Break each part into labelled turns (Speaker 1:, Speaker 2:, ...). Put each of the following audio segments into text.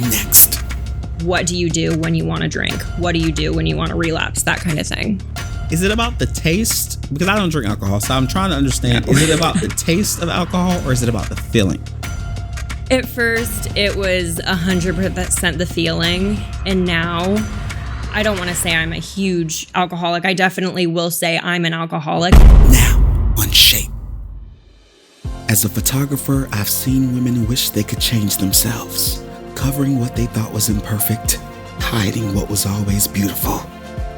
Speaker 1: next.
Speaker 2: What do you do when you want to drink? What do you do when you want to relapse? That kind of thing.
Speaker 1: Is it about the taste? Because I don't drink alcohol, so I'm trying to understand, is it about the taste of alcohol or is it about the feeling?
Speaker 2: At first, it was 100% the feeling. And now, I don't want to say I'm a huge alcoholic. I definitely will say I'm an alcoholic.
Speaker 1: Now, on Shape. As a photographer, I've seen women wish they could change themselves, covering what they thought was imperfect, hiding what was always beautiful.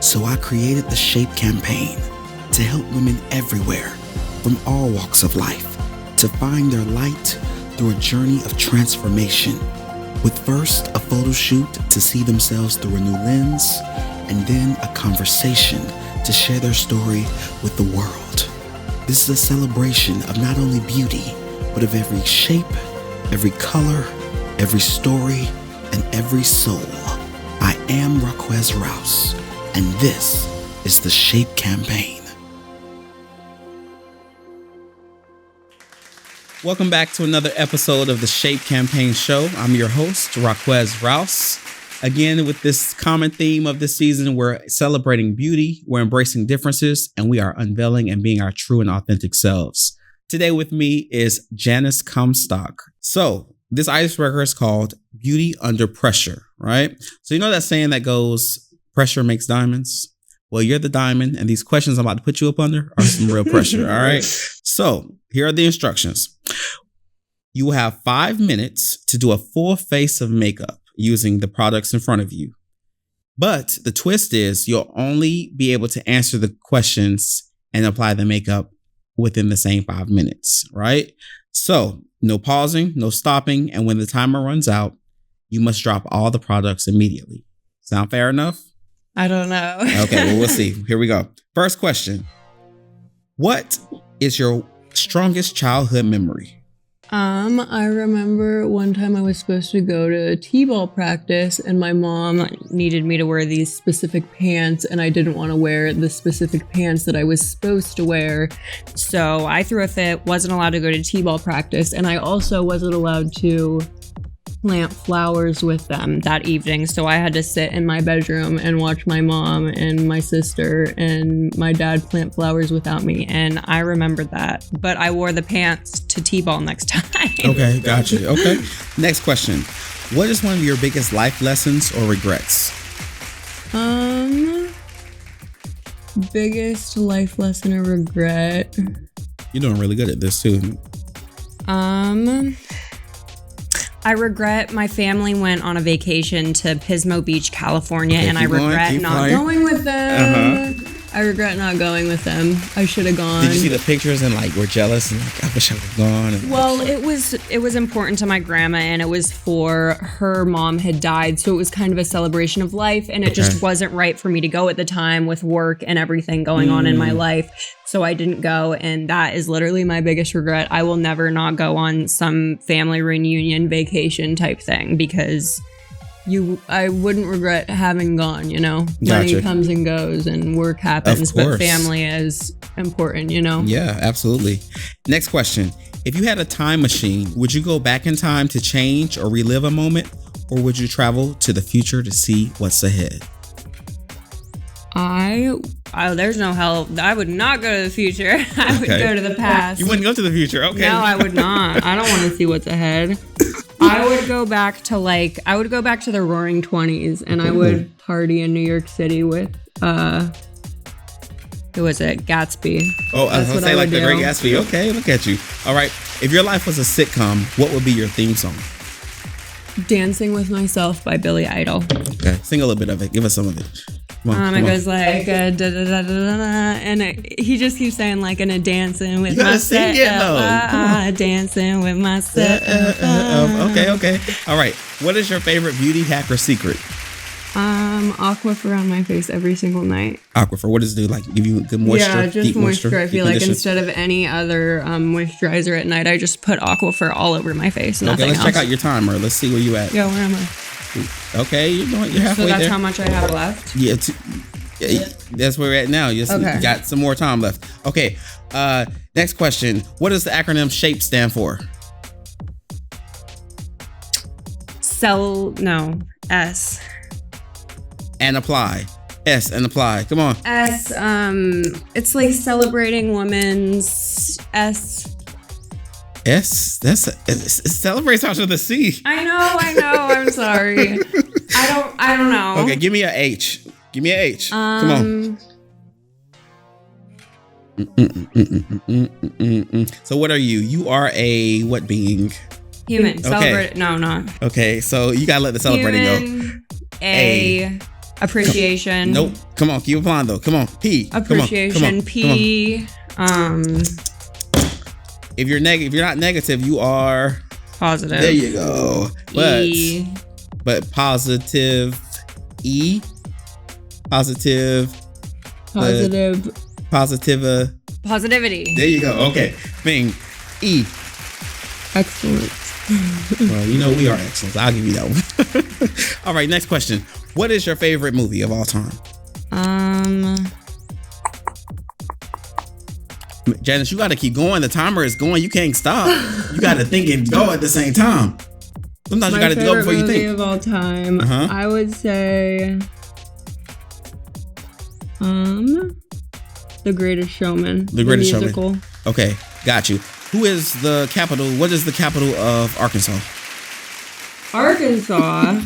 Speaker 1: So I created the Shape campaign to help women everywhere, from all walks of life, to find their light through a journey of transformation. With first a photo shoot to see themselves through a new lens, and then a conversation to share their story with the world. This is a celebration of not only beauty, but of every shape, every color, every story, and every soul. I am Raquez Rouse, and this is the Shape campaign. Welcome back to another episode of the Shape Campaign Show. I'm your host, Raquez Rouse. Again, with this common theme of this season, we're celebrating beauty, we're embracing differences, and we are unveiling and being our true and authentic selves. Today with me is Janice Comstock. So this icebreaker is called Beauty Under Pressure, right? So you know that saying that goes, pressure makes diamonds? Well, you're the diamond, and these questions I'm about to put you up under are some real pressure, all right? So here are the instructions. You will have 5 minutes to do a full face of makeup using the products in front of you. But the twist is you'll only be able to answer the questions and apply the makeup within the same 5 minutes, right? So no pausing, no stopping, and when the timer runs out, you must drop all the products immediately. Sound fair enough?
Speaker 2: I don't know.
Speaker 1: Okay, well, we'll see. Here we go. First question. What is your strongest childhood memory?
Speaker 3: I remember one time I was supposed to go to t-ball practice and my mom needed me to wear these specific pants and I didn't want to wear the specific pants that I was supposed to wear. So I threw a fit, wasn't allowed to go to t-ball practice, and I also wasn't allowed to plant flowers with them that evening. So I had to sit in my bedroom and watch my mom and my sister and my dad plant flowers without me. And I remembered that. But I wore the pants to t-ball next time.
Speaker 1: Okay, gotcha. Okay. Next question. What is one of your biggest life lessons or regrets?
Speaker 3: Biggest life lesson or regret?
Speaker 1: You're doing really good at this too.
Speaker 2: I regret my family went on a vacation to Pismo Beach, California, and I regret not going with them. I regret not going with them. I should have gone.
Speaker 1: Did you see the pictures and like were jealous and like I wish I would have gone? And
Speaker 2: well, it was important to my grandma, and it was for her mom had died, so it was kind of a celebration of life, and it just wasn't right for me to go at the time with work and everything going on in my life. So I didn't go, and that is literally my biggest regret. I will never not go on some family reunion vacation type thing because I wouldn't regret having gone, you know.
Speaker 1: Gotcha.
Speaker 2: Money comes and goes and work happens, but family is important, you know.
Speaker 1: Yeah, absolutely. Next question. If you had a time machine, would you go back in time to change or relive a moment, or would you travel to the future to see what's ahead?
Speaker 2: There's no hell. I would not go to the future. I would go to the past.
Speaker 1: You wouldn't go to the future. Okay.
Speaker 2: No, I would not. I don't want to see what's ahead. I would go back to the roaring 20s and I would party in New York City with, who was it? Gatsby.
Speaker 1: Oh, I was going to say like the Great Gatsby. Okay, look at you. All right. If your life was a sitcom, what would be your theme song?
Speaker 3: Dancing with Myself by Billy Idol.
Speaker 1: Okay. Sing a little bit of it. Give us some of it.
Speaker 2: It goes like da da da da da, and he just keeps saying like in a dancing with myself. Dancing with myself.
Speaker 1: Okay. All right. What is your favorite beauty hack or secret?
Speaker 3: Aquifer on my face every single night.
Speaker 1: Aquifer, what does it do? Like give you good moisture?
Speaker 3: Yeah, just moisture. I feel like instead of any other moisturizer at night, I just put Aquifer all over my face.
Speaker 1: Okay, let's check out your timer. Let's see where you at.
Speaker 3: Yeah, where am I?
Speaker 1: Okay, you're halfway there.
Speaker 2: So that's how much I have left?
Speaker 1: Yeah, that's where we're at now. You got some more time left. Okay, next question. What does the acronym SHAPE stand for?
Speaker 2: S.
Speaker 1: And apply. S and apply. Come on.
Speaker 2: S, it's like celebrating women's S.
Speaker 1: It celebrates out of the C.
Speaker 2: I know. I'm sorry. I don't know.
Speaker 1: Okay, give me a H. Come on. So what are you? You are a what being?
Speaker 2: Human.
Speaker 1: Okay.
Speaker 2: Celebrate. No, not.
Speaker 1: Okay, so you gotta let the celebrating
Speaker 2: Human, A. Appreciation.
Speaker 1: Nope. Come on, keep applying though. Come on. P.
Speaker 2: Appreciation.
Speaker 1: Come on.
Speaker 2: P.
Speaker 1: If you're not negative, you are
Speaker 2: Positive.
Speaker 1: There you go. But positive E. Positive.
Speaker 2: Positivity.
Speaker 1: There you go. Okay. Thing. E.
Speaker 3: Excellent.
Speaker 1: Well, we are excellent. I'll give you that one. All right, next question. What is your favorite movie of all time? Janice, you got to keep going. The timer is going. You can't stop. You got to think and go at the same time. Sometimes you got to go before you think.
Speaker 3: My favorite movie of all time, I would say, The Greatest Showman.
Speaker 1: The Greatest
Speaker 3: musical.
Speaker 1: Showman. Okay, got you. What is the capital of Arkansas?
Speaker 3: Arkansas,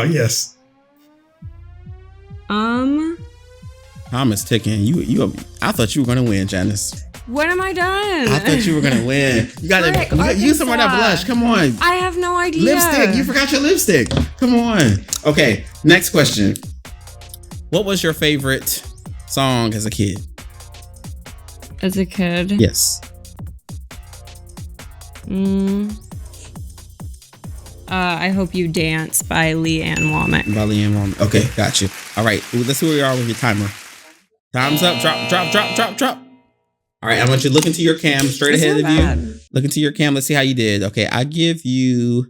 Speaker 1: yes. Time is ticking. You. I thought you were gonna win, Janice.
Speaker 2: When am I done?
Speaker 1: I thought you were gonna win. You gotta use some of that blush. Come on.
Speaker 2: I have no idea.
Speaker 1: Lipstick. You forgot your lipstick. Come on. Okay. Next question. What was your favorite song as a kid?
Speaker 2: As a kid?
Speaker 1: Yes.
Speaker 2: I Hope You Dance by Leanne Womack.
Speaker 1: Okay, got you. All right, let's see where you are with your timer. Time's up. Drop. All right, I want you to look into your cam straight ahead of you. Look into your cam. Let's see how you did. Okay, I'm going to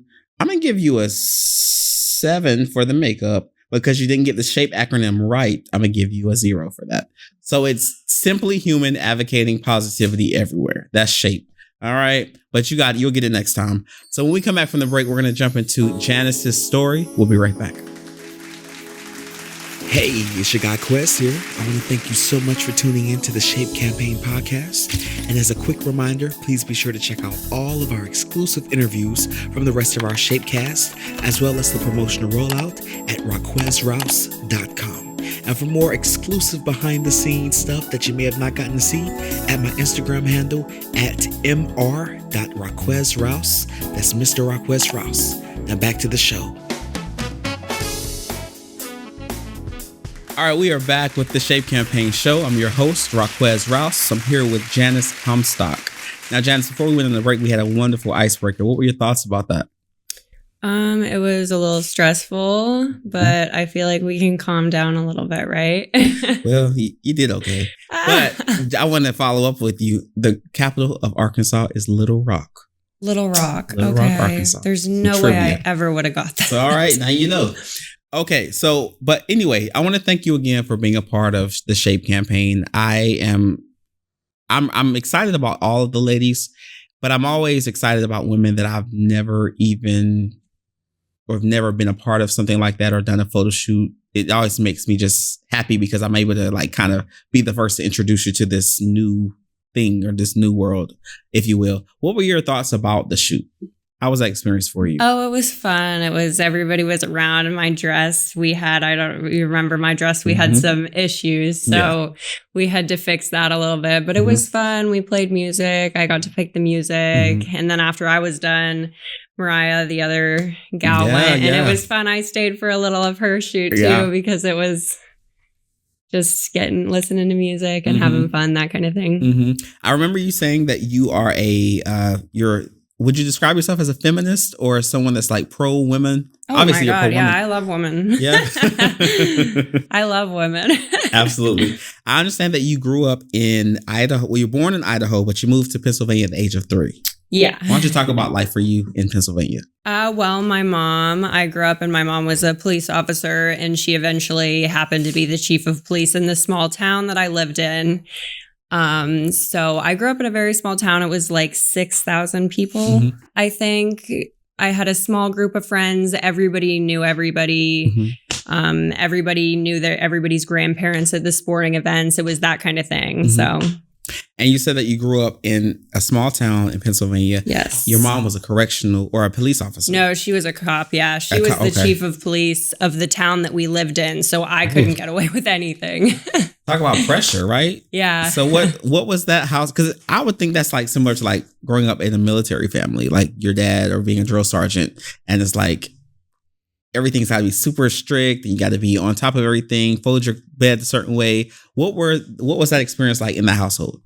Speaker 1: give you a 7 for the makeup. Because you didn't get the SHAPE acronym right, I'm going to give you a 0 for that. So it's simply human advocating positivity everywhere. That's SHAPE. All right. But you'll get it next time. So when we come back from the break, we're going to jump into Janice's story. We'll be right back.
Speaker 4: Hey, it's your guy Quest here. I want to thank you so much for tuning in to the SHAPE Campaign podcast. And as a quick reminder, please be sure to check out all of our exclusive interviews from the rest of our SHAPE cast, as well as the promotional rollout at raquezrouse.com. And for more exclusive behind the scenes stuff that you may have not gotten to see, at my Instagram handle at mr.raquezrouse. That's Mr. Raquez Rouse. Now back to the show.
Speaker 1: All right, we are back with the SHAPE Campaign show. I'm your host, Raquez Rouse. I'm here with Janice Comstock. Now, Janice, before we went on the break, we had a wonderful icebreaker. What were your thoughts about that?
Speaker 2: It was a little stressful, but I feel like we can calm down a little bit, right?
Speaker 1: Well, you did okay. But I want to follow up with you. The capital of Arkansas is Little Rock.
Speaker 2: Little Rock,
Speaker 1: Arkansas.
Speaker 2: There's no way I ever would have got that.
Speaker 1: So, all right, now you know. Okay, so, but anyway, I want to thank you again for being a part of the SHAPE campaign. I'm excited about all of the ladies, but I'm always excited about women that I've never been a part of something like that or done a photo shoot. It always makes me just happy because I'm able to like kind of be the first to introduce you to this new thing or this new world, if you will. What were your thoughts about the shoot? How was that experience for you?
Speaker 2: Oh, it was fun. Everybody was around in my dress. You remember my dress? We had some issues. So we had to fix that a little bit, but it was fun. We played music. I got to pick the music. And then after I was done, Mariah, the other gal, went and it was fun. I stayed for a little of her shoot too, because it was just listening to music and having fun, that kind of thing.
Speaker 1: I remember you saying that you are would you describe yourself as a feminist or someone that's like pro women?
Speaker 2: Oh, obviously, my God. Yeah, I love women.
Speaker 1: Yeah.
Speaker 2: I love women.
Speaker 1: Absolutely. I understand that you grew up in Idaho. Well, you were born in Idaho, but you moved to Pennsylvania at the age of 3.
Speaker 2: Yeah.
Speaker 1: Why don't you talk about life for you in Pennsylvania?
Speaker 2: Well, I grew up and my mom was a police officer and she eventually happened to be the chief of police in the small town that I lived in. So I grew up in a very small town. It was like 6,000 people, I think. I had a small group of friends. Everybody knew everybody.
Speaker 1: Mm-hmm.
Speaker 2: Everybody knew that everybody's grandparents at the sporting events. It was that kind of thing.
Speaker 1: Mm-hmm.
Speaker 2: So.
Speaker 1: And you said that you grew up in a small town in Pennsylvania.
Speaker 2: Yes.
Speaker 1: Your mom was a correctional or a police officer.
Speaker 2: No, she was a cop. Yeah. She was the chief of police of the town that we lived in. So I couldn't get away with anything.
Speaker 1: Talk about pressure, right?
Speaker 2: Yeah.
Speaker 1: So what was that house? Because I would think that's like similar to like growing up in a military family, like your dad or being a drill sergeant. And it's like everything's got to be super strict and you got to be on top of everything, fold your bed a certain way. What was that experience like in the household?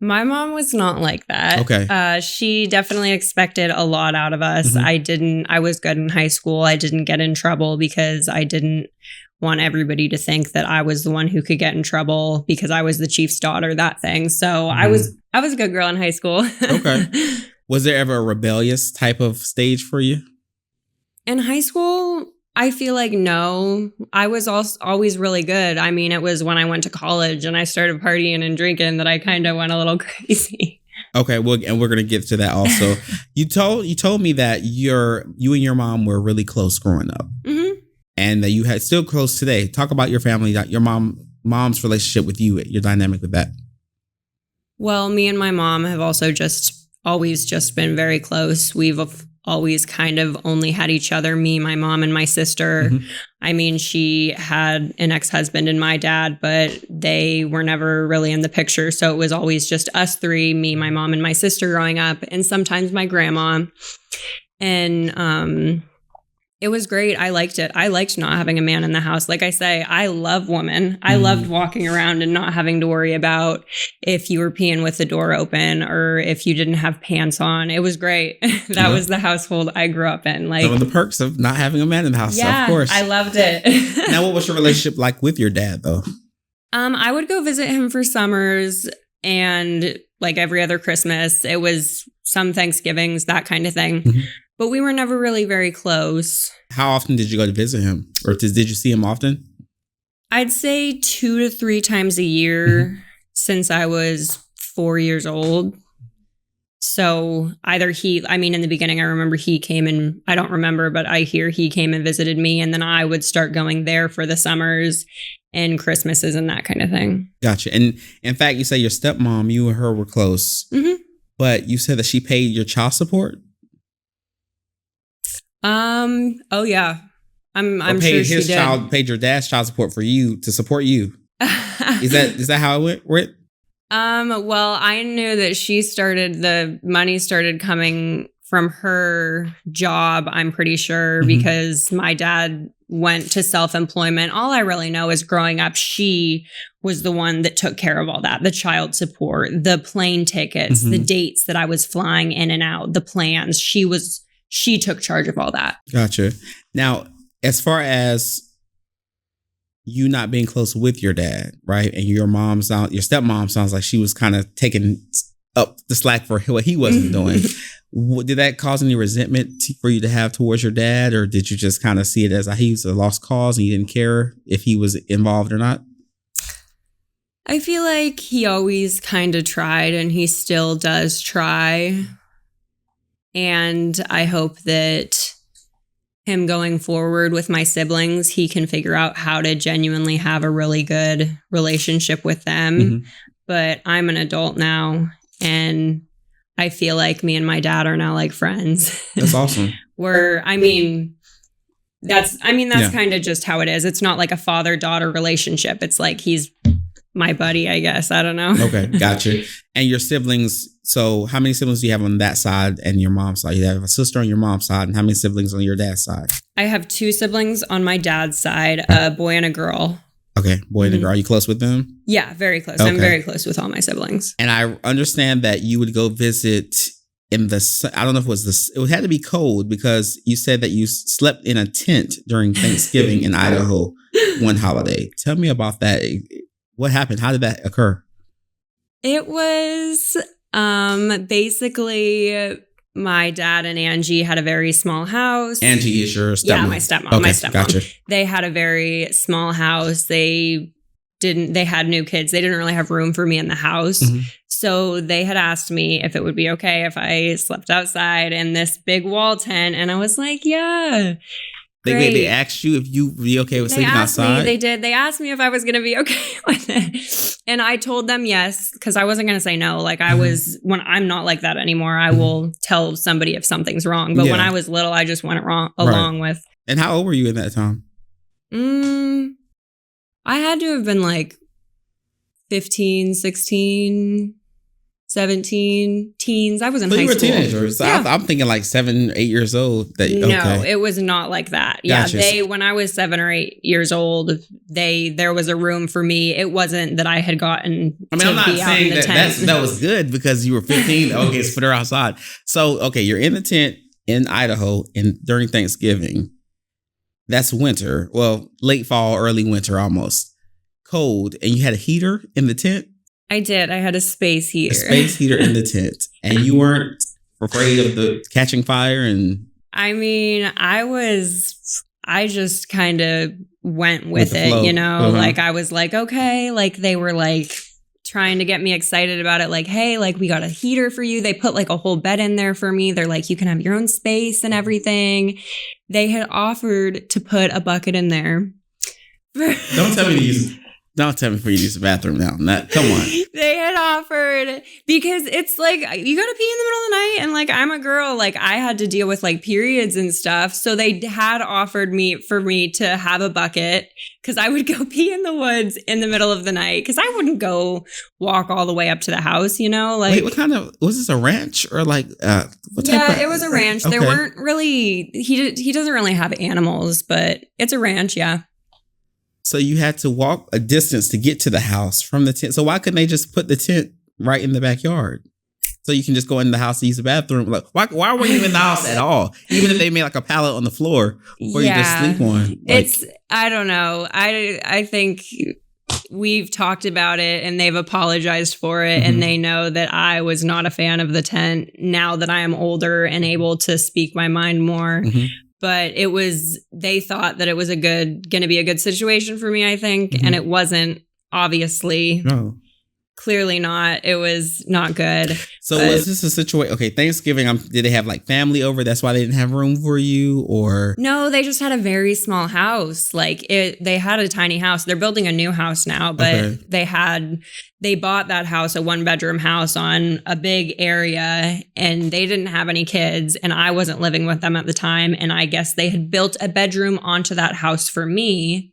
Speaker 2: My mom was not like that.
Speaker 1: Okay.
Speaker 2: She definitely expected a lot out of us.
Speaker 1: Mm-hmm.
Speaker 2: I was good in high school. I didn't get in trouble because I didn't want everybody to think that I was the one who could get in trouble because I was the chief's daughter, that thing. So I was a good girl in high school.
Speaker 1: Okay. Was there ever a rebellious type of stage for you?
Speaker 2: In high school, I feel like no. I was always really good. I mean, it was when I went to college and I started partying and drinking that I kind of went a little crazy.
Speaker 1: Okay, well, and we're gonna get to that also. You told me that you and your mom were really close growing up, and that you had still close today. Talk about your family, your mom's relationship with you, your dynamic with that.
Speaker 2: Well, me and my mom have also always been very close. We've always kind of only had each other, me, my mom, and my sister.
Speaker 1: Mm-hmm.
Speaker 2: I mean, she had an ex-husband and my dad, but they were never really in the picture. So it was always just us three, me, my mom, and my sister growing up, and sometimes my grandma. And it was great. I liked it. I liked not having a man in the house. Like I say, I love women. I loved walking around and not having to worry about if you were peeing with the door open or if you didn't have pants on. It was great. That was the household I grew up in. Like,
Speaker 1: some of the perks of not having a man in the house.
Speaker 2: Yeah,
Speaker 1: of course.
Speaker 2: I loved it.
Speaker 1: Now, what was your relationship like with your dad, though?
Speaker 2: I would go visit him for summers and like every other Christmas. It was some Thanksgivings, that kind of thing.
Speaker 1: Mm-hmm.
Speaker 2: But we were never really very close.
Speaker 1: How often did you go to visit him? Or did you see him often?
Speaker 2: I'd say 2 to 3 times a year since I was 4 years old. So either in the beginning, I remember he came and I don't remember, but I hear he came and visited me. And then I would start going there for the summers and Christmases and that kind of thing. Gotcha.
Speaker 1: And in fact, you say your stepmom, you and her were close, but you said that she paid your child support?
Speaker 2: Oh yeah. I'm sure she did.
Speaker 1: Paid your dad's child support for you to support you. Is that how it went?
Speaker 2: Well, I knew that the money started coming from her job, I'm pretty sure, because my dad went to self-employment. All I really know is growing up, she was the one that took care of all that, the child support, the plane tickets, the dates that I was flying in and out, the plans. She took charge of all that.
Speaker 1: Gotcha. Now, as far as you not being close with your dad, right? And your stepmom sounds like she was kind of taking up the slack for what he wasn't doing. Did that cause any resentment for you to have towards your dad? Or did you just kind of see it as he was a lost cause and you didn't care if he was involved or not?
Speaker 2: I feel like he always kind of tried and he still does try. And I hope that him going forward with my siblings, he can figure out how to genuinely have a really good relationship with them. But I'm an adult now and I feel like me and my dad are now like friends.
Speaker 1: That's awesome.
Speaker 2: That's kind of just how it is. It's not like a father-daughter relationship. It's like he's my buddy, I guess. I don't know.
Speaker 1: Okay, gotcha. And your siblings, so how many siblings do you have on that side and your mom's side? You have a sister on your mom's side, and how many siblings on your dad's side?
Speaker 2: I have 2 siblings on my dad's side, a boy and a girl.
Speaker 1: Okay, boy and a girl. Are you close with them?
Speaker 2: Yeah, very close.
Speaker 1: Okay.
Speaker 2: I'm very close with all my siblings.
Speaker 1: And I understand that you would go visit in I don't know if it had to be cold because you said that you slept in a tent during Thanksgiving in Idaho one holiday. Tell me about that. What happened? How did that occur?
Speaker 2: It was basically my dad and Angie had a very small house.
Speaker 1: Angie is your stepmom?
Speaker 2: Yeah, my stepmom.
Speaker 1: Okay,
Speaker 2: my stepmom.
Speaker 1: Gotcha.
Speaker 2: They had a very small house. They they had new kids. They didn't really have room for me in the house. So they had asked me if it would be okay if I slept outside in this big wall tent. And I was like, yeah.
Speaker 1: They asked you if you be okay with sleeping outside?
Speaker 2: They did. They asked me if I was going to be okay with it. And I told them yes, because I wasn't going to say no. Like I was, when I'm not like that anymore, I will tell somebody if something's wrong. But when I was little, I just went along with.
Speaker 1: And how old were you in that time?
Speaker 2: I had to have been like 15, 16, 17, teens. I was in high school.
Speaker 1: You were teenagers. So yeah. I'm thinking like 7, 8 years old.
Speaker 2: No, it was not like that.
Speaker 1: Gotcha.
Speaker 2: Yeah, when I was 7 or 8 years old, there was a room for me. It wasn't that I had gotten. I mean, I'm not saying
Speaker 1: that was good because you were 15. Okay, let's put her outside. So, okay, you're in the tent in Idaho and during Thanksgiving. That's winter. Well, late fall, early winter almost. Cold. And you had a heater in the tent?
Speaker 2: I did. I had a space heater.
Speaker 1: A space heater in the tent. And you weren't afraid of the catching fire? And
Speaker 2: I mean, I just kind of went with it, flow. You know? Like I was like, okay. Like they were like trying to get me excited about it. Like, hey, like we got a heater for you. They put like a whole bed in there for me. They're like, you can have your own space and everything. They had offered to put a bucket in there.
Speaker 1: Don't tell me to use the bathroom now. Come on.
Speaker 2: They had offered because it's like you got to pee in the middle of the night, and like I'm a girl, like I had to deal with like periods and stuff. So they had offered for me to have a bucket because I would go pee in the woods in the middle of the night because I wouldn't go walk all the way up to the house, you know. Like,
Speaker 1: wait, what kind of was this? A ranch or like? What type
Speaker 2: yeah, it was a ranch. Okay. There weren't really. He doesn't really have animals, but it's a ranch. Yeah.
Speaker 1: So you had to walk a distance to get to the house from the tent. So why couldn't they just put the tent right in the backyard? So you can just go in the house to use the bathroom. Like, why were you in the house at all? Even if they made like a pallet on the floor for you to sleep on. Like,
Speaker 2: I don't know. I think we've talked about it and they've apologized for it. And they know that I was not a fan of the tent now that I am older and able to speak my mind more. But they thought that it was going to be a good situation for me, I think. And it wasn't, obviously.
Speaker 1: No.
Speaker 2: Clearly not. It was not good.
Speaker 1: So was this a situation? Okay, Thanksgiving, did they have like family over? That's why they didn't have room for you, or?
Speaker 2: No, they just had a very small house. Like they had a tiny house. They're building a new house now, but they bought that house, a 1-bedroom house on a big area, and they didn't have any kids, and I wasn't living with them at the time. And I guess they had built a bedroom onto that house for me.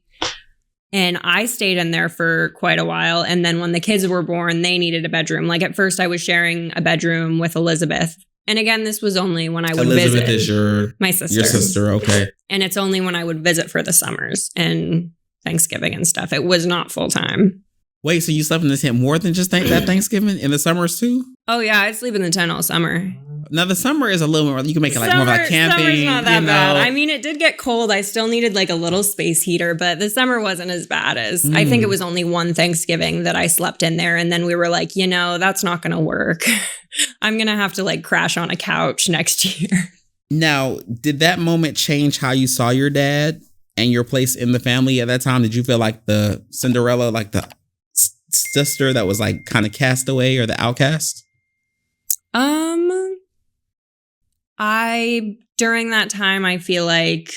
Speaker 2: And I stayed in there for quite a while. And then when the kids were born, they needed a bedroom. Like at first I was sharing a bedroom with Elizabeth. And again, this was only when I would visit.
Speaker 1: Elizabeth is
Speaker 2: my sister.
Speaker 1: Your sister, okay.
Speaker 2: And it's only when I would visit for the summers and Thanksgiving and stuff. It was not full time.
Speaker 1: Wait, so you slept in the tent more than just that Thanksgiving in the summers too?
Speaker 2: Oh yeah, I sleep in the tent all summer.
Speaker 1: Now the summer is a little more, you can make it like more like camping.
Speaker 2: Summer's not that bad. I mean, it did get cold. I still needed like a little space heater, but the summer wasn't as bad as, I think it was only one Thanksgiving that I slept in there. And then we were like, that's not going to work. I'm going to have to like crash on a couch next year.
Speaker 1: Now, did that moment change how you saw your dad and your place in the family at that time? Did you feel like the Cinderella, like the sister that was like kind of cast away or the outcast?
Speaker 2: During that time, I feel like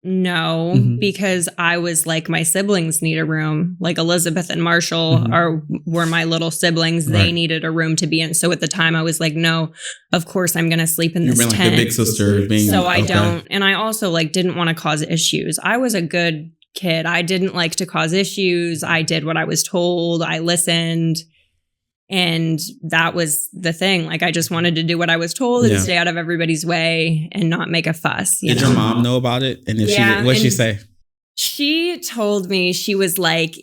Speaker 2: no, because I was like, my siblings need a room. Like Elizabeth and Marshall were my little siblings. Right. They needed a room to be in. So at the time I was like, no, of course I'm going to sleep in this tent.
Speaker 1: Like the big sister being.
Speaker 2: So I don't. And I also like didn't want to cause issues. I was a good kid. I didn't like to cause issues. I did what I was told. I listened. And that was the thing. Like, I just wanted to do what I was told and stay out of everybody's way and not make a fuss.
Speaker 1: Did your mom know about it? And what'd she say?
Speaker 2: She told me, she was like,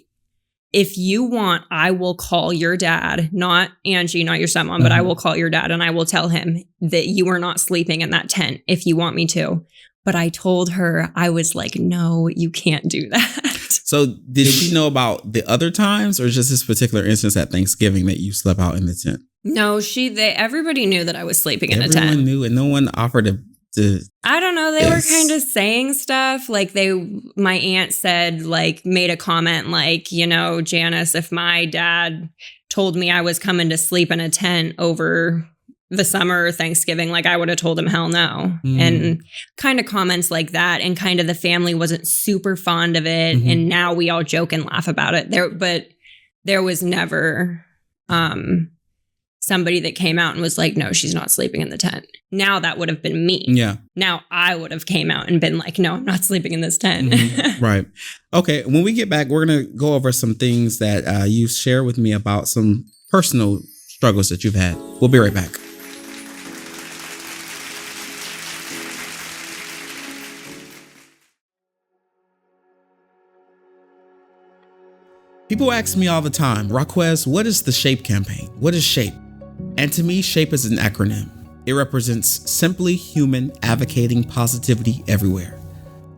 Speaker 2: if you want, I will call your dad, not Angie, not your stepmom, but I will call your dad and I will tell him that you are not sleeping in that tent if you want me to. But I told her, I was like, no, you can't do that.
Speaker 1: So did she know about the other times or just this particular instance at Thanksgiving that you slept out in the tent?
Speaker 2: No, everybody knew that I was sleeping in a tent.
Speaker 1: Everyone knew and no one offered
Speaker 2: I don't know. They were kind of saying stuff like my aunt said, like, made a comment like, you know, Janice, if my dad told me I was coming to sleep in a tent over the summer or Thanksgiving, like I would have told him hell no. And kind of comments like that. And kind of the family wasn't super fond of it. And now we all joke and laugh about it but there was never somebody that came out and was like, no, she's not sleeping in the tent. Now that would have been me.
Speaker 1: Yeah.
Speaker 2: Now I would have came out and been like, no, I'm not sleeping in this tent.
Speaker 1: Right. Okay. When we get back, we're going to go over some things that you share with me about some personal struggles that you've had. We'll be right back. People ask me all the time, Raquez, what is the SHAPE campaign? What is SHAPE? And to me, SHAPE is an acronym. It represents simply human advocating positivity everywhere.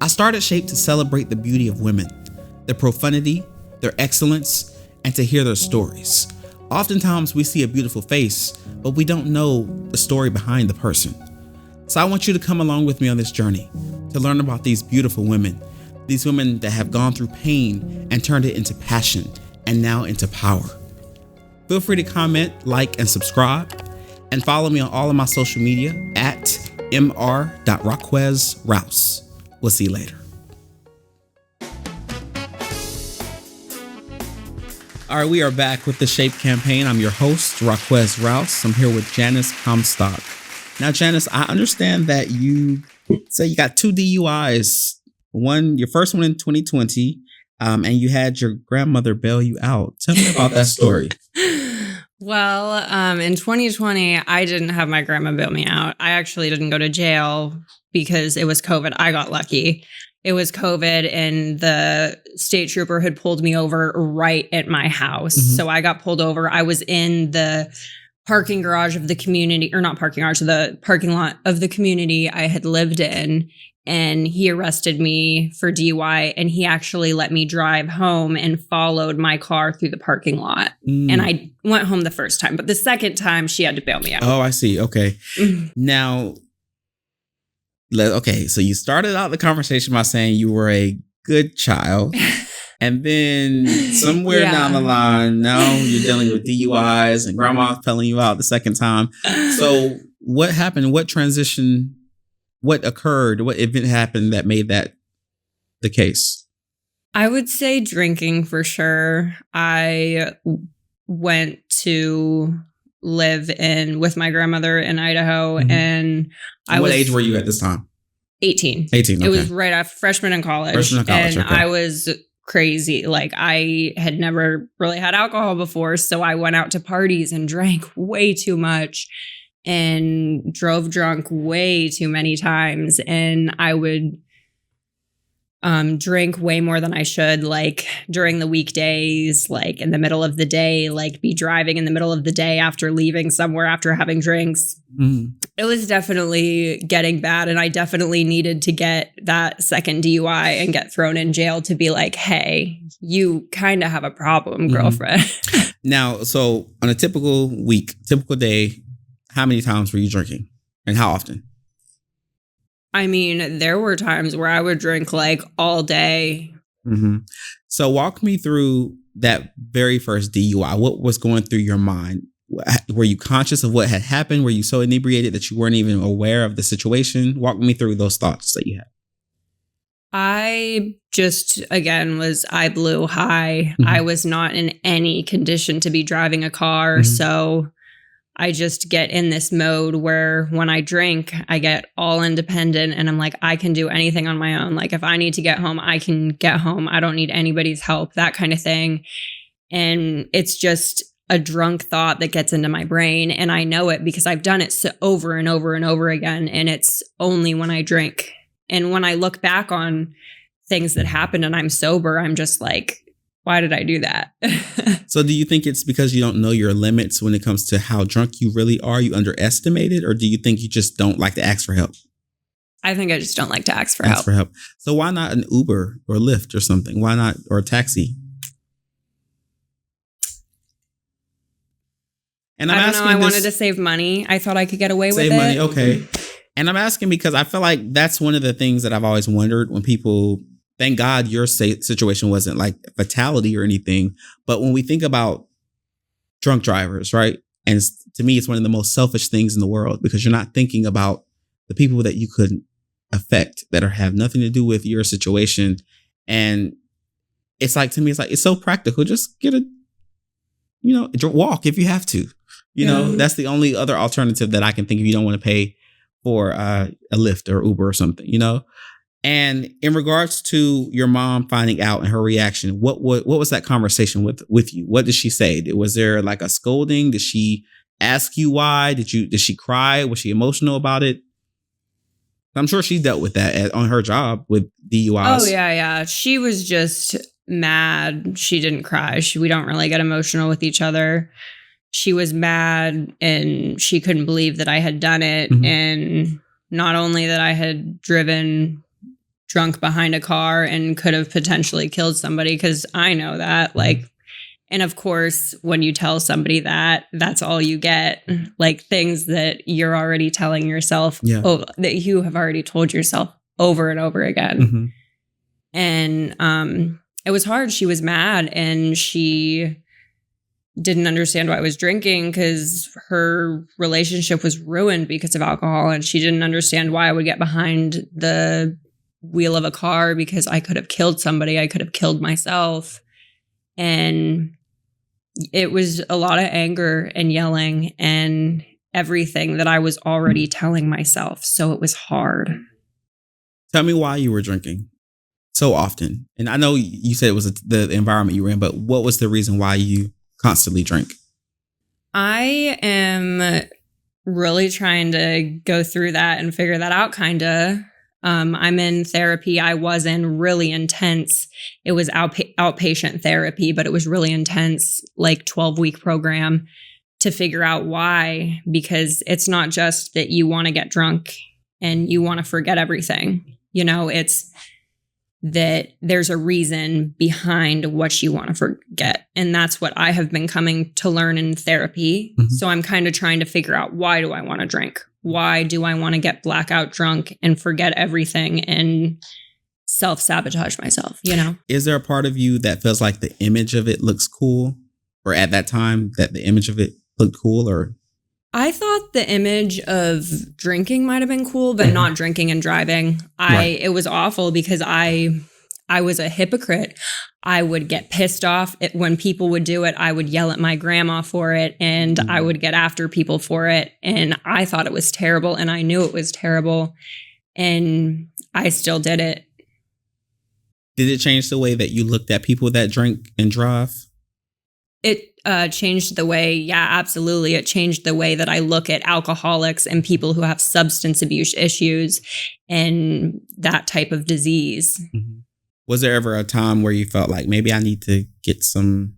Speaker 1: I started SHAPE to celebrate the beauty of women, their profundity, their excellence, and to hear their stories. Oftentimes we see a beautiful face, but we don't know the story behind the person. So I want you to come along with me on this journey to learn about these beautiful women, these women that have gone through pain and turned it into passion and now into power. Feel free to comment, like, and subscribe, and follow me on all of my social media at mr.raquezrouse. We'll see you later. All right, we are back with the SHAPE campaign. I'm your host, Raquez Rouse. I'm here with Janice Comstock. Now, Janice, I understand that you say you got 2 DUIs. Your first one in 2020, and you had your grandmother bail you out. Tell me about that story.
Speaker 2: Well, in 2020, I didn't have my grandma bail me out. I actually didn't go to jail because it was COVID. I got lucky. It was COVID, and the state trooper had pulled me over right at my house. So I got pulled over. I was in the parking garage of the community, or not parking garage, the parking lot of the community I had lived in. And he arrested me for DUI, and he actually let me drive home and followed my car through the parking lot. And I went home the first time, but the second time she had to bail me out.
Speaker 1: Oh, I see. Okay. Now, so you started out the conversation by saying you were a good child. And then somewhere down the line, now you're dealing with DUIs and grandma bailing you out the second time. So what happened? What transition? What occurred? What event happened that made that the case?
Speaker 2: I would say drinking for sure. I went to live with my grandmother in Idaho, and
Speaker 1: What age were you at this time?
Speaker 2: 18.
Speaker 1: 18. Okay.
Speaker 2: It was right after freshman in college. And I was crazy. Like, I had never really had alcohol before, so I went out to parties and drank way too much. And drove drunk way too many times. And I would drink way more than I should, like during the weekdays, like in the middle of the day, like be driving in the middle of the day after leaving somewhere after having drinks. It was definitely getting bad. And I definitely needed to get that second DUI and get thrown in jail to be like, hey, you kind of have a problem, girlfriend.
Speaker 1: Now, so on a typical week, typical day, how many times were you drinking and how often?
Speaker 2: I mean, there were times where I would drink like all day.
Speaker 1: So walk me through that very first DUI. What was going through your mind? Were you conscious of what had happened? Were you so inebriated that you weren't even aware of the situation? Walk me through those thoughts that you had.
Speaker 2: I just, again, I blew high. I was not in any condition to be driving a car. So I just get in this mode where when I drink, I get all independent and I'm like, I can do anything on my own. Like if I need to get home, I can get home. I don't need anybody's help, that kind of thing. And it's just a drunk thought that gets into my brain. And I know it because I've done it over and over and over again. And it's only when I drink. And when I look back on things that happened and I'm sober, I'm just like, why did I do that?
Speaker 1: So do you think it's because you don't know your limits when it comes to how drunk you really are? You underestimate it? Or do you think you just don't like to ask for help?
Speaker 2: I think I just don't like to ask for help.
Speaker 1: So why not an Uber or Lyft or something? Why not, or a taxi? And
Speaker 2: I don't know. I wanted to save money. I thought I could get away with it.
Speaker 1: Save money. Okay. And I'm asking because I feel like that's one of the things that I've always wondered when people, thank God your situation wasn't like fatality or anything. But when we think about drunk drivers, right? And to me, it's one of the most selfish things in the world because you're not thinking about the people that you could affect that have nothing to do with your situation. And it's like, to me, it's like, it's so practical. Just get walk if you have to. You know, that's the only other alternative that I can think of. You don't want to pay for a Lyft or Uber or something, you know? And in regards to your mom finding out and her reaction, what was that conversation with you? What did she say? Was there like a scolding? Did she ask you why? Did she cry? Was she emotional about it? I'm sure she dealt with that on her job with DUIs.
Speaker 2: Oh, yeah. She was just mad. She didn't cry. We don't really get emotional with each other. She was mad and she couldn't believe that I had done it. Mm-hmm. And not only that I had driven drunk behind a car and could have potentially killed somebody, because I know that, like, and of course, when you tell somebody that, that's all you get, like things that you're already telling yourself, that you have already told yourself over and over again. Mm-hmm. And it was hard. She was mad and she didn't understand why I was drinking because her relationship was ruined because of alcohol. And she didn't understand why I would get behind the wheel of a car because I could have killed somebody. I could have killed myself. And it was a lot of anger and yelling and everything that I was already telling myself. So it was hard.
Speaker 1: Tell me why you were drinking so often. And I know you said it was the environment you were in, but what was the reason why you constantly drink?
Speaker 2: I am really trying to go through that and figure that out, kind of. I'm in therapy. I was in really intense. It was outpatient therapy, but it was really intense, like 12-week program to figure out why, because it's not just that you want to get drunk and you want to forget everything. You know, it's that there's a reason behind what you want to forget. And that's what I have been coming to learn in therapy. Mm-hmm. So I'm kind of trying to figure out, why do I want to drink? Why do I want to get blackout drunk and forget everything and self-sabotage myself, you know?
Speaker 1: Is there a part of you that feels like the image of it looks cool? Or at that time that the image of it looked cool? Or
Speaker 2: I thought the image of drinking might have been cool, but not drinking and driving. It was awful because I was a hypocrite. I would get pissed off when people would do it. I would yell at my grandma for it, and I would get after people for it. And I thought it was terrible, and I knew it was terrible, and I still did it.
Speaker 1: Did it change the way that you looked at people that drink and drive?
Speaker 2: It changed the way, absolutely. It changed the way that I look at alcoholics and people who have substance abuse issues and that type of disease.
Speaker 1: Mm-hmm. Was there ever a time where you felt like maybe I need to get some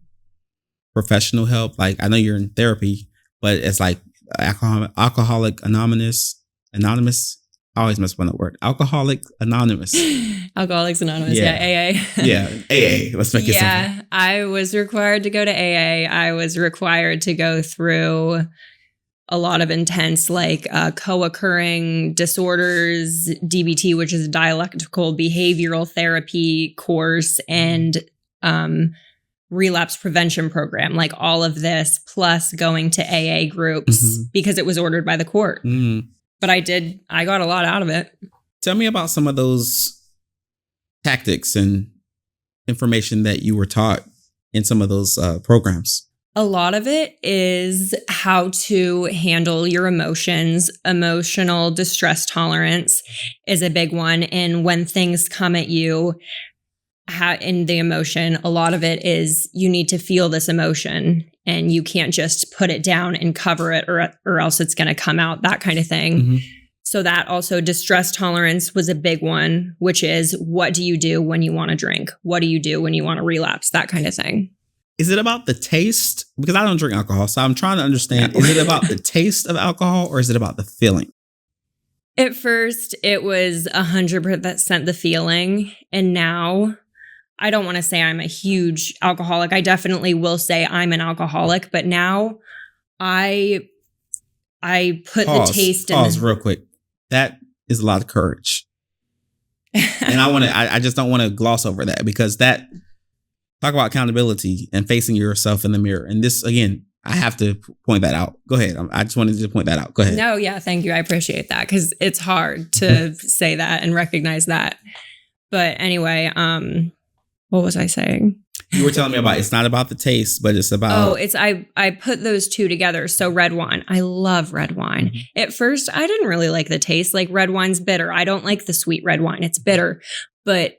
Speaker 1: professional help? Like, I know you're in therapy, but it's like Alcoholic Anonymous. I always mess up on that word. Alcoholic Anonymous.
Speaker 2: Alcoholics Anonymous. Yeah, AA.
Speaker 1: Yeah, AA. Let's make it simple.
Speaker 2: Yeah, I was required to go to AA. I was required to go through a lot of intense, like co-occurring disorders, DBT, which is a dialectical behavioral therapy course, and relapse prevention program, like all of this, plus going to AA groups because it was ordered by the court. Mm-hmm. But I got a lot out of it.
Speaker 1: Tell me about some of those tactics and information that you were taught in some of those programs.
Speaker 2: A lot of it is how to handle your emotions. Emotional distress tolerance is a big one. And when things come at you in the emotion, a lot of it is you need to feel this emotion and you can't just put it down and cover it or else it's going to come out, that kind of thing. Mm-hmm. So that also, distress tolerance was a big one, which is, what do you do when you want to drink? What do you do when you want to relapse? That kind of thing.
Speaker 1: Is it about the taste? Because I don't drink alcohol, so I'm trying to understand. Is it about the taste of alcohol or is it about the feeling?
Speaker 2: At first, it was 100% the feeling. And now, I don't want to say I'm a huge alcoholic. I definitely will say I'm an alcoholic. But now, I put the taste in.
Speaker 1: Pause real quick. That is a lot of courage. And I just don't want to gloss over that, because that, talk about accountability and facing yourself in the mirror. And this, again, I have to point that out. Go ahead. I just wanted to point that out. Go ahead.
Speaker 2: No, yeah, thank you. I appreciate that, because it's hard to say that and recognize that. But anyway, what was I saying?
Speaker 1: You were telling me about, it's not about the taste, but it's about...
Speaker 2: I put those two together. So red wine. I love red wine. Mm-hmm. At first, I didn't really like the taste. Like, red wine's bitter. I don't like the sweet red wine. It's bitter. But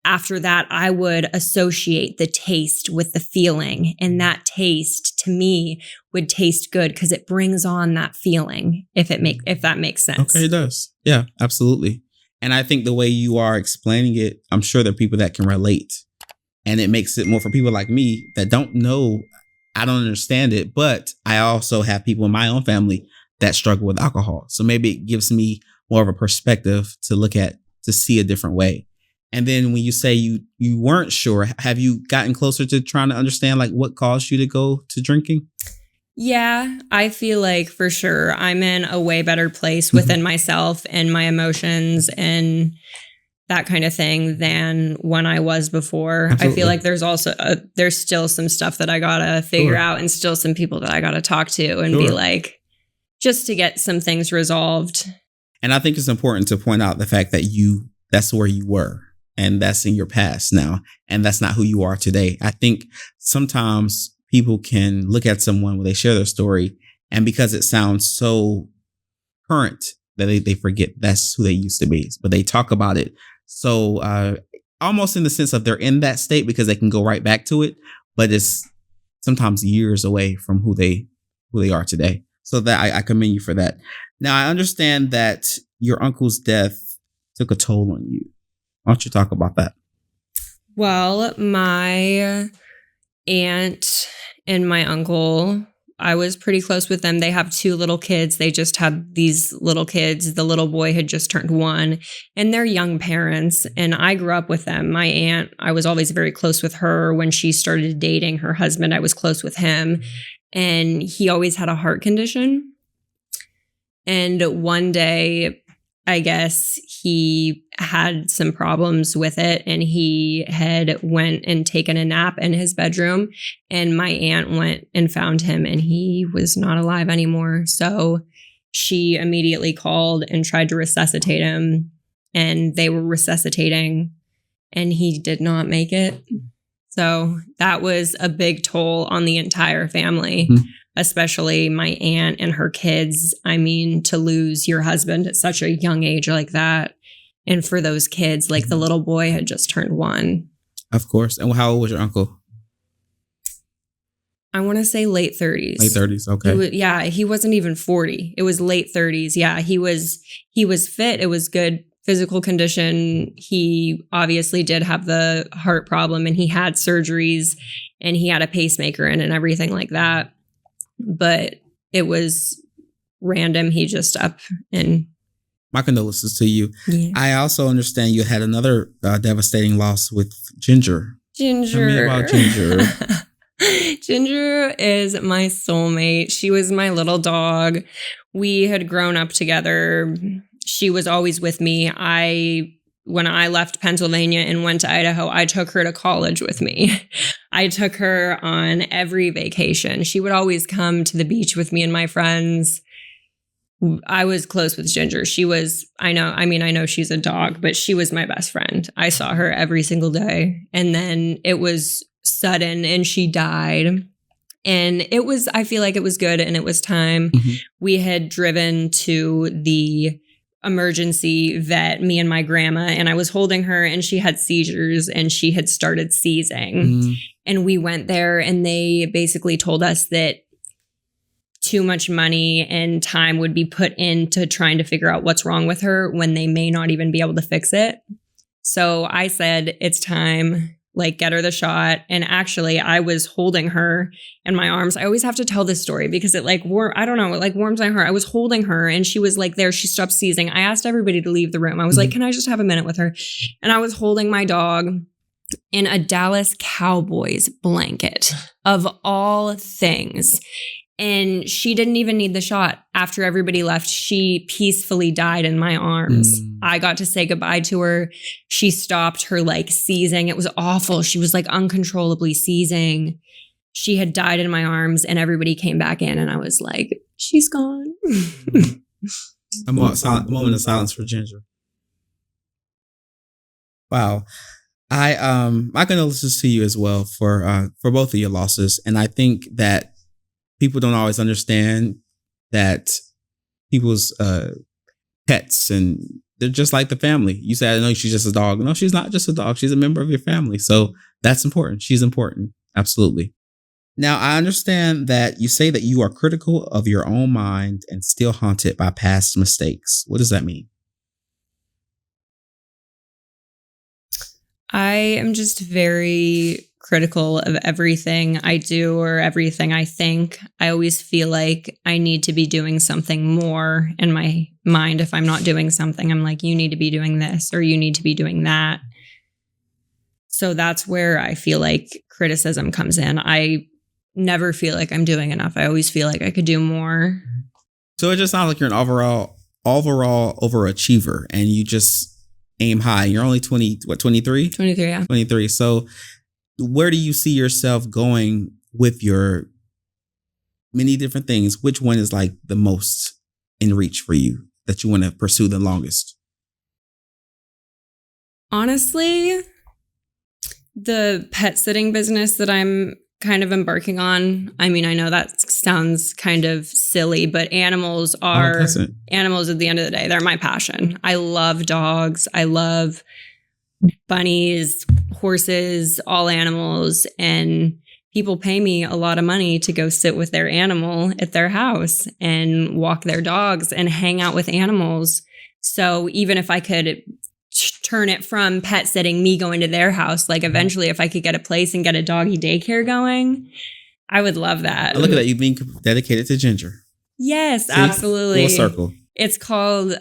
Speaker 2: after that, I would associate the taste with the feeling. And that taste, to me, would taste good because it brings on that feeling, if that makes sense.
Speaker 1: Okay, it does. Yeah, absolutely. And I think the way you are explaining it, I'm sure there are people that can relate. And it makes it more for people like me that don't know. I don't understand it, but I also have people in my own family that struggle with alcohol. So maybe it gives me more of a perspective to look at, to see a different way. And then when you say you weren't sure, have you gotten closer to trying to understand like what caused you to go to drinking?
Speaker 2: Yeah, I feel like for sure I'm in a way better place within myself and my emotions and that kind of thing than when I was before. Absolutely. I feel like there's still some stuff that I gotta figure out, and still some people that I gotta talk to and be like, just to get some things resolved.
Speaker 1: And I think it's important to point out the fact that that's where you were, and that's in your past now, and that's not who you are today. I think sometimes people can look at someone when they share their story, and because it sounds so current, that they forget that's who they used to be. But they talk about it so almost in the sense of they're in that state because they can go right back to it, but it's sometimes years away from who they are today. So that I commend you for that. Now, I understand that your uncle's death took a toll on you. Why don't you talk about that?
Speaker 2: Well, my aunt and my uncle, I was pretty close with them. They have 2 little kids. They just had these little kids. The little boy had just turned 1, and they're young parents. And I grew up with them. My aunt, I was always very close with her. When she started dating her husband, I was close with him. And he always had a heart condition. And one day, I guess he had some problems with it, and he had went and taken a nap in his bedroom, and my aunt went and found him, and he was not alive anymore. So she immediately called and tried to resuscitate him, and they were resuscitating, and he did not make it. So that was a big toll on the entire family. Especially my aunt and her kids. I mean, to lose your husband at such a young age like that. And for those kids, like the little boy had just turned 1.
Speaker 1: Of course. And how old was your uncle?
Speaker 2: I want to say late 30s.
Speaker 1: Late 30s, okay.
Speaker 2: He wasn't even 40. It was late 30s. Yeah, he was fit. It was good physical condition. He obviously did have the heart problem, and he had surgeries, and he had a pacemaker in and everything like that. But it was random. He just up and...
Speaker 1: My condolences to you.
Speaker 2: Yeah.
Speaker 1: I also understand you had another devastating loss with Ginger. Tell me about Ginger.
Speaker 2: Ginger is my soulmate. She was my little dog. We had grown up together. She was always with me. When I left Pennsylvania and went to Idaho, I took her to college with me. I took her on every vacation. She would always come to the beach with me and my friends. I was close with Ginger. I know she's a dog, but she was my best friend. I saw her every single day. And then it was sudden and she died. And I feel like it was good and it was time. Mm-hmm. We had driven to the emergency vet, me and my grandma, and I was holding her and she had seizures and she had started seizing. And we went there and they basically told us that too much money and time would be put into trying to figure out what's wrong with her when they may not even be able to fix it. So I said, it's time. Like, get her the shot. And actually, I was holding her in my arms. I always have to tell this story because it warms my heart. I was holding her and she was like there. She stopped seizing. I asked everybody to leave the room. I was like, can I just have a minute with her? And I was holding my dog in a Dallas Cowboys blanket of all things. And she didn't even need the shot. After everybody left, she peacefully died in my arms. I got to say goodbye to her. She stopped her like seizing. It was awful. She was like uncontrollably seizing. She had died in my arms and everybody came back in and I was like, she's gone.
Speaker 1: A moment of silence for Ginger. Wow. My condolences to you as well for both of your losses. And I think that people don't always understand that people's pets, and they're just like the family. You said, I know she's just a dog. No, she's not just a dog. She's a member of your family. So that's important. She's important. Absolutely. Now, I understand that you say that you are critical of your own mind and still haunted by past mistakes. What does that mean?
Speaker 2: I am just very critical of everything I do or everything I think. I always feel like I need to be doing something more in my mind. If I'm not doing something, I'm like, you need to be doing this or you need to be doing that. So that's where I feel like criticism comes in. I never feel like I'm doing enough. I always feel like I could do more.
Speaker 1: So it just sounds like you're an overall overachiever and you just aim high. You're only 23?
Speaker 2: 23, yeah.
Speaker 1: 23. So where do you see yourself going with your many different things? Which one is like the most in reach for you that you want to pursue the longest?
Speaker 2: Honestly, the pet sitting business that I'm kind of embarking on. I mean, I know that sounds kind of silly, but animals animals at the end of the day. They're my passion. I love dogs. I love bunnies, horses, all animals. And people pay me a lot of money to go sit with their animal at their house and walk their dogs and hang out with animals. So even if I could turn it from pet sitting, me going to their house, like eventually if I could get a place and get a doggy daycare going, I would love that.
Speaker 1: Look at that. You being dedicated to Ginger.
Speaker 2: Yes,
Speaker 1: See?
Speaker 2: absolutely.
Speaker 1: Full circle.
Speaker 2: It's called,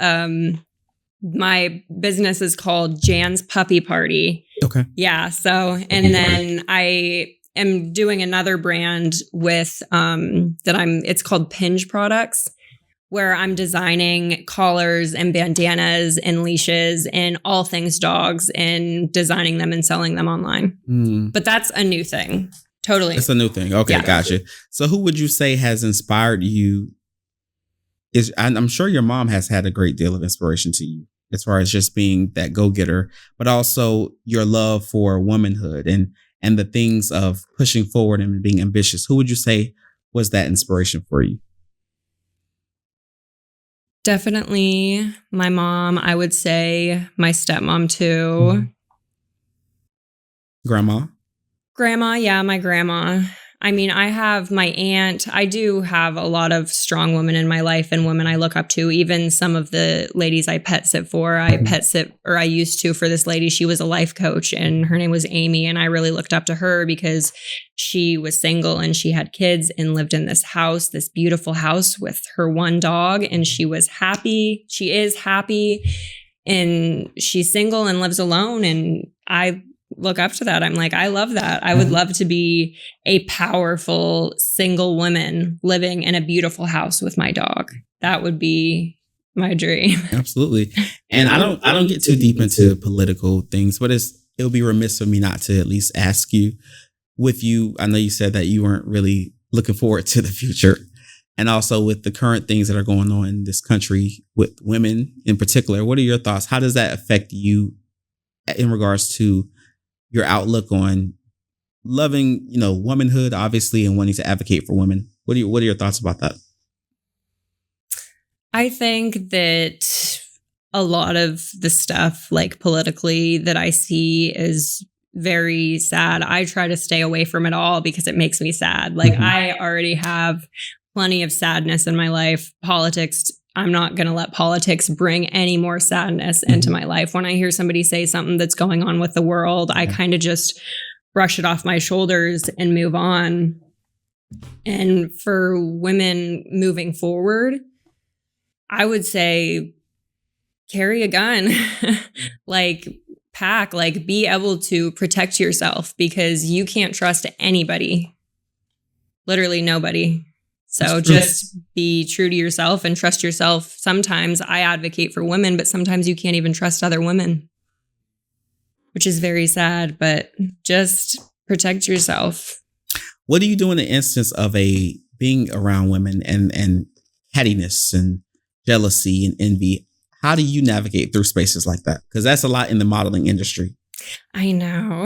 Speaker 2: my business is called Jan's Puppy Party.
Speaker 1: Okay.
Speaker 2: Yeah. So, and then I am doing another brand with, it's called Pinge Products, where I'm designing collars and bandanas and leashes and all things dogs and designing them and selling them online. But that's a new thing. Totally.
Speaker 1: It's a new thing. Okay, yeah. Gotcha. So who would you say has inspired you? I'm sure your mom has had a great deal of inspiration to you as far as just being that go-getter, but also your love for womanhood and the things of pushing forward and being ambitious. Who would you say was that inspiration for you?
Speaker 2: Definitely my mom. I would say my stepmom too.
Speaker 1: Grandma?
Speaker 2: Grandma, yeah, my grandma. I mean, I have my aunt. I do have a lot of strong women in my life and women I look up to. Even some of the ladies I pet sit for. I used to for this lady. She was a life coach and her name was Amy. And I really looked up to her because she was single and she had kids and lived in this house, this beautiful house with her one dog. And she was happy. She is happy and she's single and lives alone. And I look up to that. I'm like, I love that. I would love to be a powerful single woman living in a beautiful house with my dog. That would be my dream.
Speaker 1: Absolutely. And I don't get too deep into political things, but it'll be remiss of me not to at least ask you, with you, I know you said that you weren't really looking forward to the future. And also with the current things that are going on in this country with women in particular, what are your thoughts? How does that affect you in regards to your outlook on loving, womanhood, obviously, and wanting to advocate for women? What are your thoughts about that?
Speaker 2: I think that a lot of the stuff, like politically, that I see is very sad. I try to stay away from it all because it makes me sad. Like I already have plenty of sadness in my life. Politics, I'm not going to let politics bring any more sadness into my life. When I hear somebody say something that's going on with the world, I kind of just brush it off my shoulders and move on. And for women moving forward, I would say carry a gun, be able to protect yourself because you can't trust anybody, literally nobody. So just be true to yourself and trust yourself. Sometimes I advocate for women, but sometimes you can't even trust other women, which is very sad, but just protect yourself.
Speaker 1: What do you do in the instance of being around women and cattiness and jealousy and envy? How do you navigate through spaces like that? Because that's a lot in the modeling industry.
Speaker 2: I know.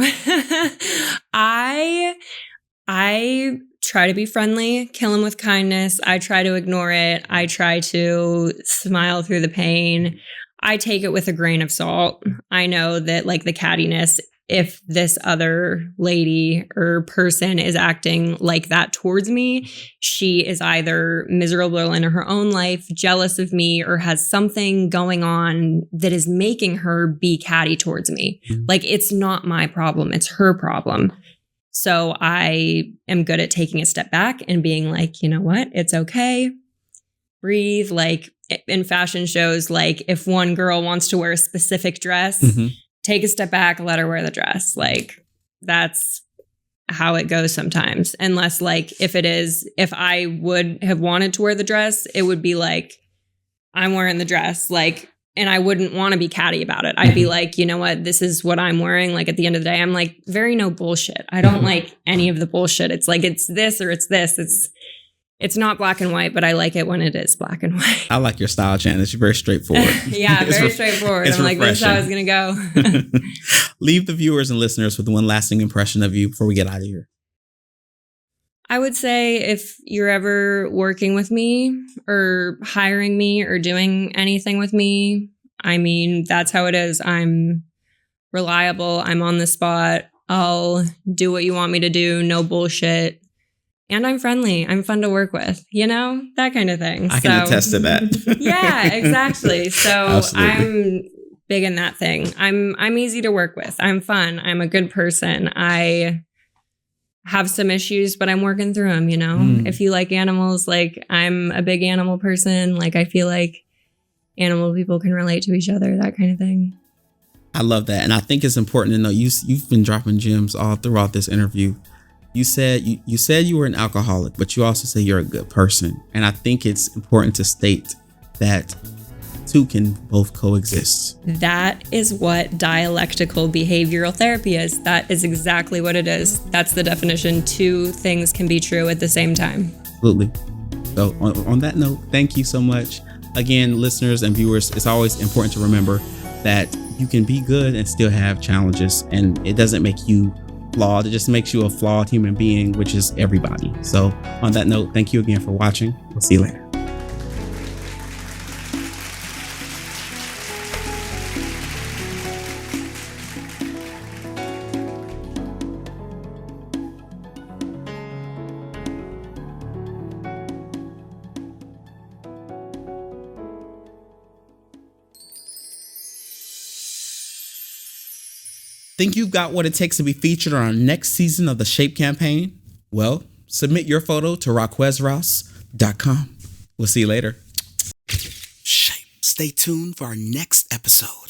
Speaker 2: I try to be friendly, kill them with kindness. I try to ignore it. I try to smile through the pain. I take it with a grain of salt. I know that like the cattiness, if this other lady or person is acting like that towards me, she is either miserable in her own life, jealous of me, or has something going on that is making her be catty towards me. Mm-hmm. Like, it's not my problem. It's her problem. So I am good at taking a step back and being like, you know what? It's okay. Breathe. Like in fashion shows, like if one girl wants to wear a specific dress, take a step back, let her wear the dress. Like that's how it goes sometimes. Unless like if I would have wanted to wear the dress, it would be like, I'm wearing the dress. Like, and I wouldn't want to be catty about it. I'd be like, you know what? This is what I'm wearing. Like at the end of the day, I'm like very no bullshit. I don't like any of the bullshit. It's like, it's this or it's this. It's not black and white, but I like it when it is black and white.
Speaker 1: I like your style, Janice. You're very straightforward.
Speaker 2: Yeah, very straightforward. I'm like, this is how it's going to go.
Speaker 1: Leave the viewers and listeners with one lasting impression of you before we get out of here.
Speaker 2: I would say if you're ever working with me or hiring me or doing anything with me, I mean, that's how it is. I'm reliable. I'm on the spot. I'll do what you want me to do. No bullshit. And I'm friendly. I'm fun to work with, you know, that kind of thing.
Speaker 1: I can attest to that.
Speaker 2: Yeah, exactly. So absolutely. I'm big in that thing. I'm easy to work with. I'm fun. I'm a good person. I have some issues, but I'm working through them, you know. If you like animals, like I'm a big animal person. Like I feel like animal people can relate to each other, that kind of thing.
Speaker 1: I love that. And I think it's important to know you've been dropping gems all throughout this interview. You said you were an alcoholic, but you also say you're a good person. And I think it's important to state that two can both coexist. That is what dialectical behavioral therapy is. That is exactly what it is. That's the definition. Two things can be true at the same time. Absolutely. So on that note, thank you so much. Again, listeners and viewers, it's always important to remember that you can be good and still have challenges. And it doesn't make you flawed. It just makes you a flawed human being, which is everybody. So on that note, thank you again for watching. We'll see you later. Think you've got what it takes to be featured on our next season of the Shape campaign? Well, submit your photo to raquezrouse.com. We'll see you later.
Speaker 4: Shape. Stay tuned for our next episode.